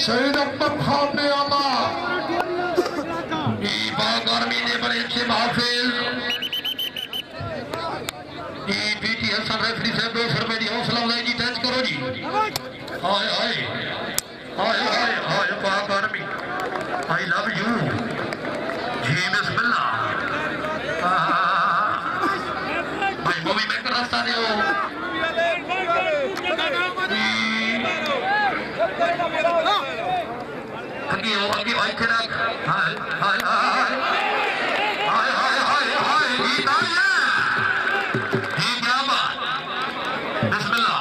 शहीद अख्तर खान ने आमा पाक आर्मी ने बड़े अच्छे महाफिज पीटी हसन रेफरी साहब 200 रुपए की हौसला अफजाई जी टच करो जी। हाय हाय हाय हाय हाय पाक आर्मी आई लव यू जी बिस्मिल्लाह भाई मूवी मेकर रास्ता दे आगे भाई के रख हाय हाय हाय हाय हाय हाय हाय ये तालियां ये क्या बात बिस्मिल्लाह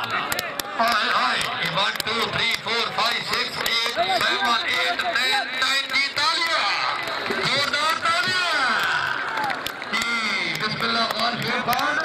हाय हाय 1 2 3 4 5 6 8 7 8 9 9 की तालियां जोरदार तालियां बिस्मिल्लाह खान खान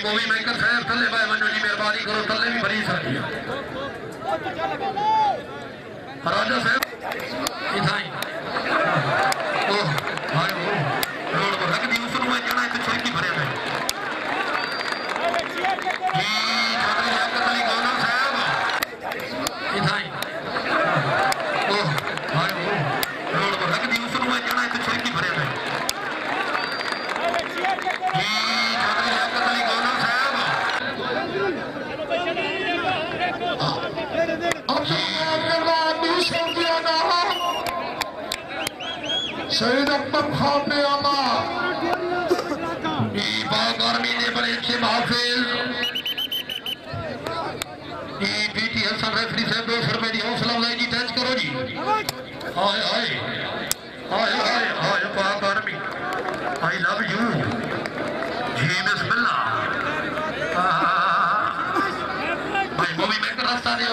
मूवी मेकर साहब थले पाए मनो जी मेहरबानी करो थले भी भरी सकती राजा साहब इथाई ओ हाय ओ रोड पर रख दी उसनु में जाना तो छोटी भरे में जी छतरी लियाकत अली गवर्नर साहब इथाई ओ हाय ओ रोड पर रख दी उसनु में जाना तो छोटी भरे में शहीद अख्तर खान ने आमा पाक आर्मी ने बड़े अच्छे महाफिज पीटी हसन रेफरी साहब 200 रुपए की हौसला अफजाई जी टच करो जी। हाय हाय हाय हाय हाय पाक आर्मी आई लव यू जी बिस्मिल्लाह भाई मूवी मेकर रास्ता दे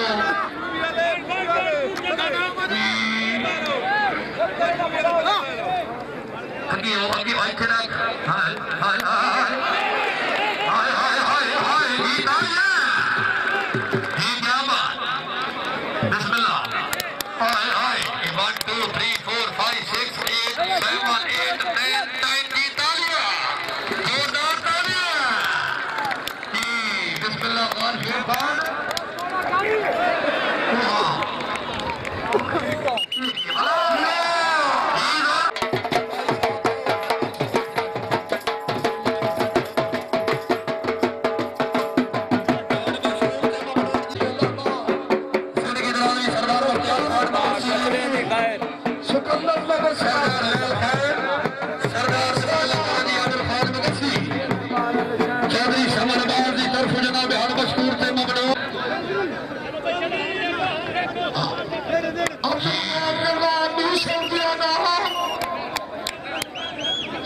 ये क्या बात, बिस्मिल्लाह। हाय हाय 1 2 3 4 5 6 8 7 8 9 10 की तालियां, जोरदार तालियां। बिस्मिल्लाह खान फिर खान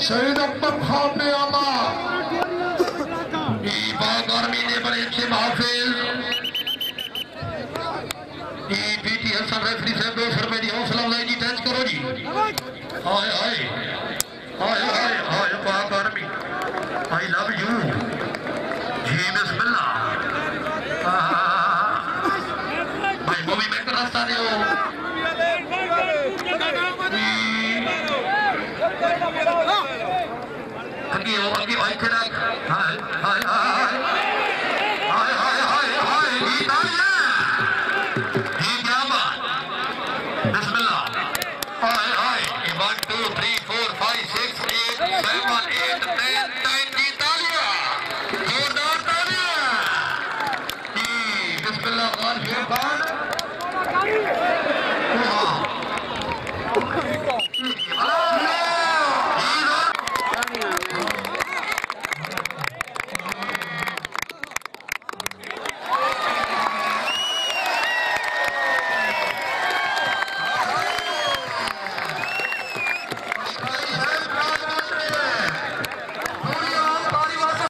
शहीद अकबर खान ने आला गर्मी ने बड़े अच्छे महाफिज पीटी हसन रेफरी साहब 200 रुपए की हौसला अफजाई जी टच करो जी। हाय हाय हाय हाय हाय गर्मी, आई लव यू जी, बिस्मिल्लाह। भाई मूवी मेकर रास्ता दो आगे भाई खड़ा। हाय हाय हाय हाय हाय हाय हाय ये तालियां, ये क्या बात, बिस्मिल्लाह। हाय हाय 1 2 3 4 5 6 8 7 8 9 10 की तालियां, जोरदार तालियां। बिस्मिल्लाह खान फिर खान